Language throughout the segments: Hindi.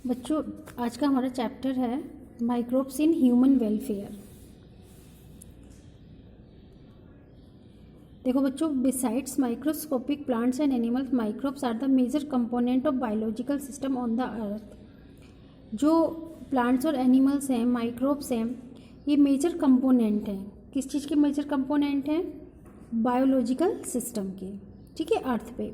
बच्चों, आज का हमारा चैप्टर है माइक्रोब्स इन ह्यूमन वेलफेयर। देखो बच्चों, besides microscopic plants and animals, microbes are the major component of biological system on the earth. जो प्लांट्स और एनिमल्स हैं, माइक्रोब्स हैं, ये मेजर कंपोनेंट हैं। किस चीज़ के मेजर कंपोनेंट हैं? बायोलॉजिकल सिस्टम के। ठीक है, अर्थ पे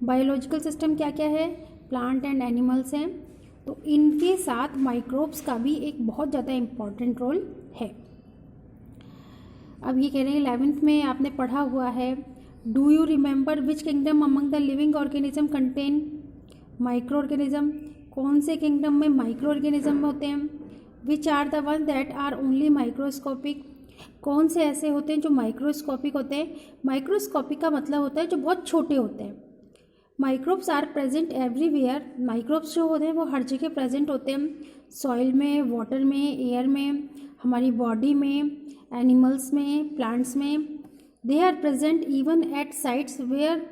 बायोलॉजिकल सिस्टम क्या क्या है? प्लांट एंड एनिमल्स हैं। तो इनके साथ माइक्रोब्स का भी एक बहुत ज़्यादा इम्पॉर्टेंट रोल है। अब ये कह रहे हैं 11th में आपने पढ़ा हुआ है, do you remember which kingdom among the living organism contain micro organism? कौन से किंगडम में माइक्रो ऑर्गेनिज्म होते हैं? Which are the one that are only microscopic? कौन से ऐसे होते हैं जो माइक्रोस्कोपिक होते हैं? माइक्रोस्कोपिक का मतलब होता है जो बहुत छोटे होते हैं। Microbes are present everywhere. Microbes जो होते हैं वो हर जगह प्रेजेंट होते हैं, सॉइल में, वाटर में, एयर में, हमारी बॉडी में, एनिमल्स में, प्लांट्स में। They are present even at sites where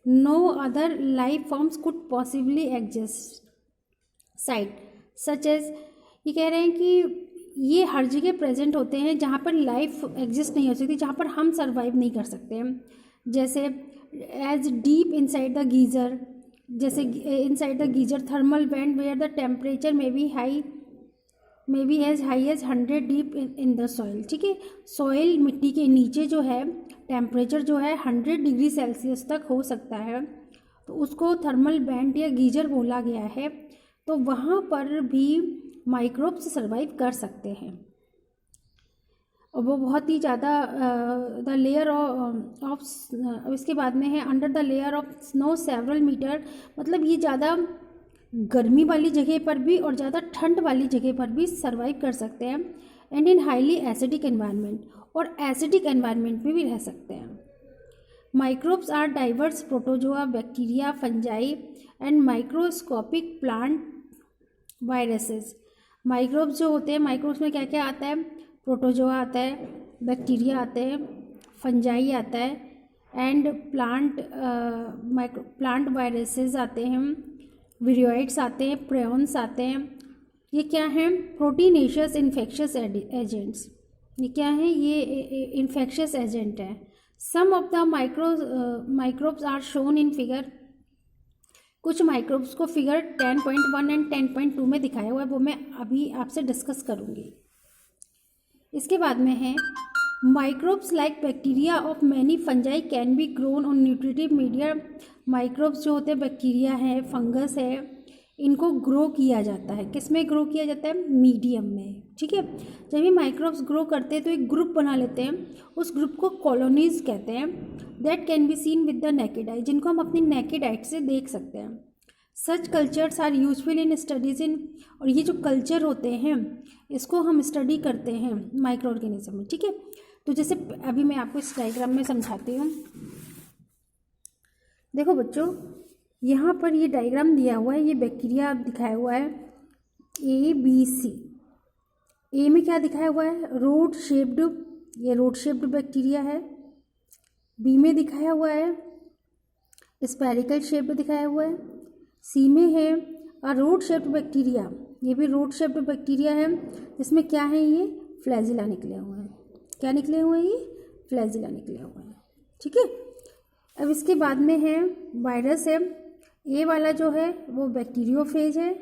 no other life forms could possibly exist. Site such as, ये कह रहे हैं कि ये हर जगह प्रेजेंट होते हैं जहाँ पर लाइफ एग्जिस्ट नहीं हो सकती, जहाँ पर हम सर्वाइव नहीं कर सकते हैं। जैसे as deep inside the geyser, जैसे inside the geyser thermal vent where the temperature may be as high as 100 deep in the soil. ठीक है, सॉइल मिट्टी के नीचे जो है टेम्परेचर जो है 100 डिग्री सेल्सियस तक हो सकता है, तो उसको थर्मल वेंट या गीज़र बोला गया है। तो वहाँ पर भी माइक्रोब्स सर्वाइव कर सकते हैं और वो बहुत ही ज़्यादा द लेयर ऑफ इसके बाद में है under the layer of snow several metre. मतलब ये ज़्यादा गर्मी वाली जगह पर भी और ज़्यादा ठंड वाली जगह पर भी सर्वाइव कर सकते हैं। And in highly acidic environment, और एसिडिक एनवायरनमेंट में भी रह सकते हैं। Microbes are diverse protozoa, bacteria, fungi and microscopic plant viruses. Microbes जो होते हैं, माइक्रोब्स में क्या क्या आता है? प्रोटोजोआ आता है, बैक्टीरिया आते हैं, फंजाई आता है, एंड प्लांट वायरसेस आते हैं, विरियोइड्स आते हैं, प्रेऑन्स आते हैं। ये क्या हैं? Proteinaceous infectious agents. ये क्या है? ये इन्फेक्शियस एजेंट है। Some of the microbes are shown in figure. कुछ माइक्रोब्स को फिगर 10.1 एंड 10.2 में दिखाया हुआ है, वो मैं अभी आपसे डिस्कस करूँगी। इसके बाद में है microbes like bacteria of many fungi can be grown on nutritive media. Microbes जो होते हैं, बैक्टीरिया है, फंगस है, इनको ग्रो किया जाता है। किस में ग्रो किया जाता है? मीडियम में। ठीक है, जब ये माइक्रोब्स ग्रो करते हैं तो एक ग्रुप बना लेते हैं, उस ग्रुप को कॉलोनीज कहते हैं। That can be seen with the naked eye, जिनको हम अपनी नेकेड आई से देख सकते हैं। Such cultures are useful in studies in, और ये जो कल्चर होते हैं इसको हम स्टडी करते हैं माइक्रो ऑर्गेनिज्म में। ठीक है, तो जैसे अभी मैं आपको इस डायग्राम में समझाती हूँ। देखो बच्चों, यहाँ पर ये डायग्राम दिया हुआ है, ये बैक्टीरिया दिखाया हुआ है ABC। ए में क्या दिखाया हुआ है? रोड शेप्ड, ये रोड शेप्ड बैक्टीरिया है। बी में दिखाया हुआ है स्पेरिकल शेप्ड दिखाया हुआ है। सी में है रोड शेप्ड बैक्टीरिया, ये भी रोड शेप्ड बैक्टीरिया है, जिसमें क्या है? ये फ्लैजिला निकले हुए हैं। क्या निकले हुए हैं? ये फ्लैजिला निकले हुए हैं। ठीक है, अब इसके बाद में है वायरस है। ए वाला जो है वो बैक्टीरियोफेज है।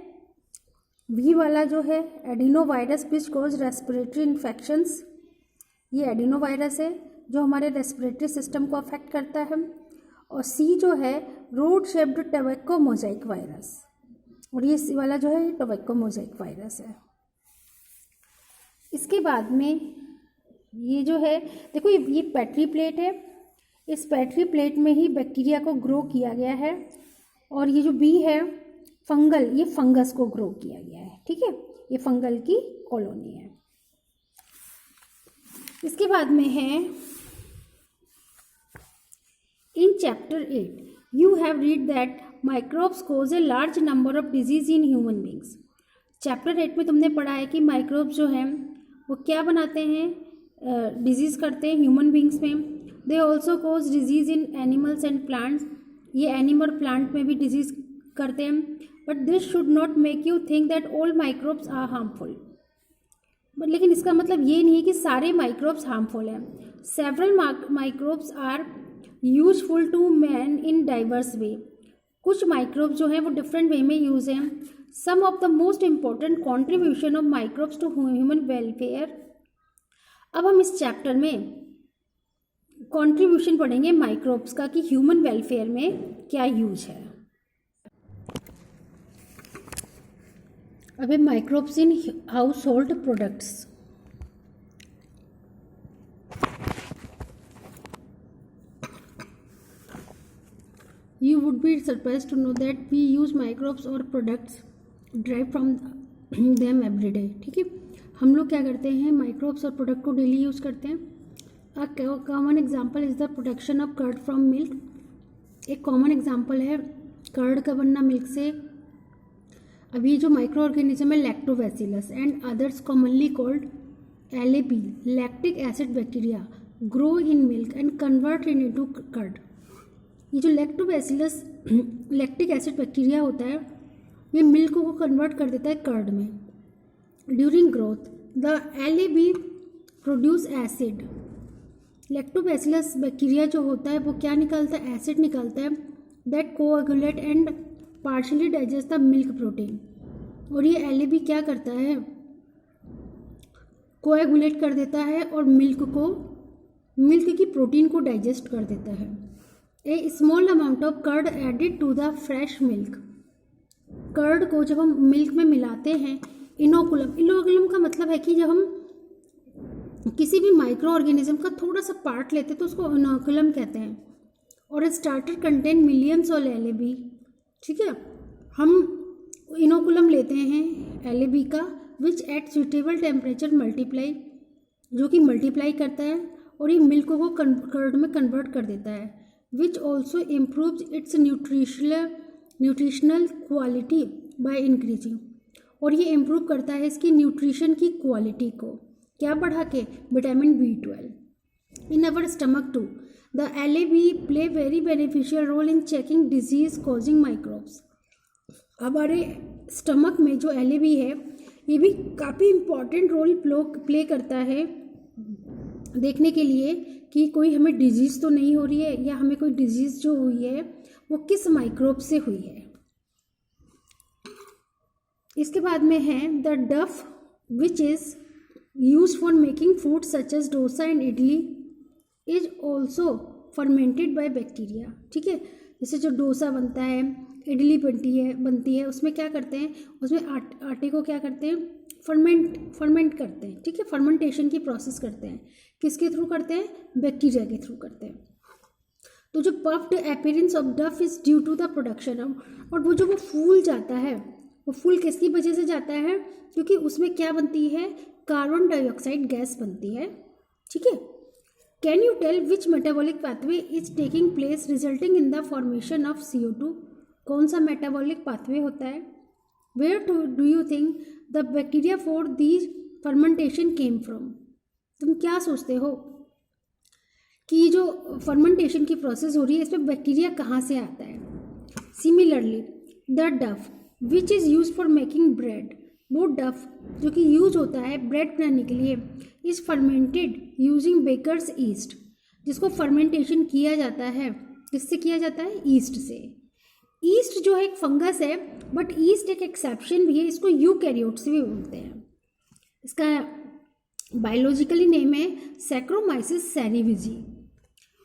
बी वाला जो है adeno virus which cause respiratory infections, ये एडिनो वायरस है जो हमारे रेस्पिरेटरी सिस्टम को अफेक्ट करता है। और सी जो है road shaped tobacco Mosaic virus, और ये सी वाला जो है ये टोबैको मोजाइक वायरस है। इसके बाद में ये जो है, देखो ये पेट्री प्लेट है, इस पेट्री प्लेट में ही बैक्टीरिया को ग्रो किया गया है। और ये जो बी है फंगल, ये फंगस को ग्रो किया गया है। ठीक है, ये फंगल की कॉलोनी है। इसके बाद में है in chapter 8 you have read that microbes cause a large number of disease in human beings. Chapter 8 में तुमने पढ़ा है कि माइक्रोब्स जो हैं वो क्या बनाते हैं? डिजीज़ करते हैं ह्यूमन बींग्स में। They also cause disease in animals and plants, ये एनिमल प्लांट में भी डिजीज़ करते हैं, but this should not make you think that all microbes are harmful. But लेकिन इसका मतलब ये नहीं है कि सारे माइक्रोब्स हार्मफुल हैं। Several microbes are useful to man in diverse way. कुछ माइक्रोब्स जो हैं वो डिफरेंट वे में यूज़ हैं। Some of the most important contribution of microbes to human welfare. अब हम इस चैप्टर में कंट्रीब्यूशन पढ़ेंगे माइक्रोब्स का कि ह्यूमन वेलफेयर में क्या यूज है। अब microbes in house hold products. You would be surprised to know that we use microbes or products derived from them every day। ठीक है, हम लोग क्या करते हैं, माइक्रोब्स और प्रोडक्ट को डेली यूज़ करते हैं। A common example is the production of curd from milk. एक कॉमन एग्जांपल है कर्ड का बनना मिल्क से। अब ये जो माइक्रो ऑर्गेनिज्म है lactobacillus and others commonly called LAB lactic acid bacteria grow in milk and convert in into curd. ये जो लैक्टोबैसिलस लैक्टिक एसिड बैक्टीरिया होता है ये मिल्क को कन्वर्ट कर देता है कर्ड में। During growth the LAB produce acid. Lactobacillus bacteria जो होता है वो क्या निकालता है, एसिड निकालता है that coagulate and partially digest the milk protein. और ये LAB क्या करता है, कोएगुलेट कर देता है और मिल्क की प्रोटीन को डाइजेस्ट कर देता है। A small amount of curd added to the fresh milk. Curd को जब हम मिल्क में मिलाते हैं, इनोकुलम का मतलब है कि जब हम किसी भी माइक्रो ऑर्गेनिज्म का थोड़ा सा पार्ट लेते हैं तो उसको इनोकुलम कहते हैं। और starter contain millions of LAB। ठीक है, हम इनोकुलम लेते हैं LAB का विच एट सुटेबल टेम्परेचर मल्टीप्लाई, जो कि मल्टीप्लाई करता है और ये मिल्क को कर्ड में कन्वर्ट कर देता है। Which also improves it's nutritional quality by increasing. और ये इम्प्रूव करता है इसकी न्यूट्रिशन की क्वालिटी को, क्या बढ़ा के, vitamin B12। In our stomach to the LAB play very beneficial role in checking disease causing microbes. हमारे स्टमक में जो LAB है ये भी काफ़ी इम्पॉर्टेंट रोल प्ले करता है देखने के लिए कि कोई हमें डिजीज़ तो नहीं हो रही है या हमें कोई डिजीज़ जो हुई है वो किस माइक्रोब से हुई है। इसके बाद में है the dough which is use for making food such as dosa and idli is also fermented by bacteria. ठीक है, जैसे जो डोसा बनता है, इडली बनती है उसमें क्या करते हैं, उसमें आटे को क्या करते हैं, फर्मेंट करते हैं। ठीक है, फर्मेंटेशन की प्रोसेस करते हैं। किसके थ्रू करते हैं, बैक्टीरिया के थ्रू करते हैं। तो जो puffed appearance of dough is due to the production of, और वो फूल जाता है, वो फूल किसकी वजह से जाता है, क्योंकि उसमें क्या बनती है, कार्बन डाइऑक्साइड गैस बनती है। ठीक है, can you tell which metabolic pathway is taking place resulting in the formation of CO2। कौन सा मेटाबॉलिक पाथवे होता है। Where do you think the bacteria for these fermentation came from. तुम क्या सोचते हो कि जो फर्मेंटेशन की प्रोसेस हो रही है इसमें बैक्टीरिया कहाँ से आता है। Similarly the dough which is use for making bread, वो डफ जो कि यूज होता है ब्रेड बनाने के लिए, is fermented using baker's yeast, जिसको फर्मेंटेशन किया जाता है, किससे किया जाता है, ईस्ट से। ईस्ट जो है एक फंगस है, बट ईस्ट एक एक्सेप्शन भी है, इसको यूकैरियोट्स भी बोलते हैं। इसका बायोलॉजिकली नेम है Saccharomyces cerevisiae.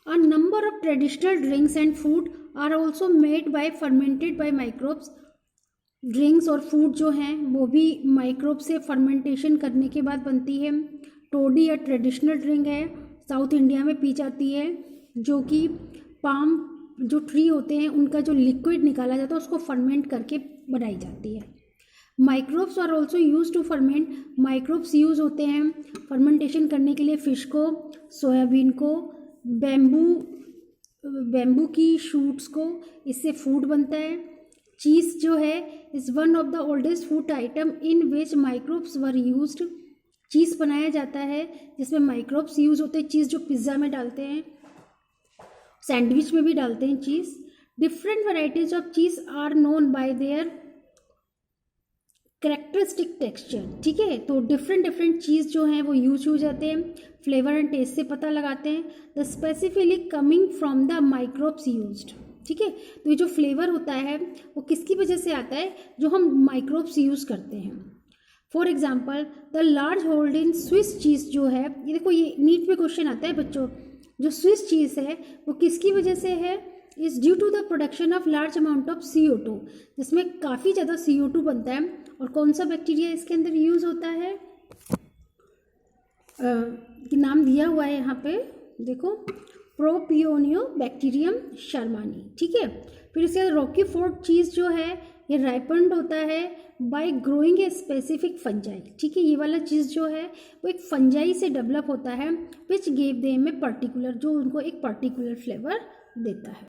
A number of traditional drinks and food are also made by fermented by microbes. Drinks और फूड जो हैं वो भी माइक्रोब से फर्मेंटेशन करने के बाद बनती है। टोडी या ट्रेडिशनल ड्रिंक है, साउथ इंडिया में पी जाती है, जो कि पाम जो ट्री होते हैं उनका जो लिक्विड निकाला जाता है उसको फर्मेंट करके बनाई जाती है। Microbes are also use to ferment. Microbes use होते हैं फर्मेंटेशन करने के लिए, फिश को, सोयाबीन को, बैम्बू की शूट्स को, इससे फूड बनता है। चीज़ जो है is one of the oldest food item in which microbes were used. Cheese बनाया जाता है जिसमें माइक्रोब्स यूज होते हैं। चीज़ जो पिज़्ज़ा में डालते हैं, सैंडविच में भी डालते हैं cheese. Different varieties of cheese are known by their characteristic texture, ठीक है। तो डिफरेंट चीज़ जो हैं वो यूज हो जाते हैं, फ्लेवर एंड टेस्ट से पता लगाते हैं। The specifically coming from the microbes used, ठीक है। तो ये जो फ्लेवर होता है वो किसकी वजह से आता है, जो हम माइक्रोब्स यूज करते हैं। For example the large hold in Swiss cheese जो है, ये देखो ये नीट में क्वेश्चन आता है बच्चों, जो स्विस चीज़ है वो किसकी वजह से है, is due to the production of large amount of CO2, जिसमें काफ़ी ज़्यादा CO2 बनता है। और कौन सा बैक्टीरिया इसके अंदर यूज होता है, कि नाम दिया हुआ है यहाँ पे देखो, प्रोपियोनियो बैक्टीरियम शर्मानी, ठीक है। फिर इसके बाद रॉकी फोर्ट चीज़ जो है ये राइपन्ड होता है bye growing a specific fungi, ठीक है। ये वाला चीज़ जो है वो एक फंजाई से डेवलप होता है, which gave them a particular, जो उनको एक पर्टिकुलर फ्लेवर देता है।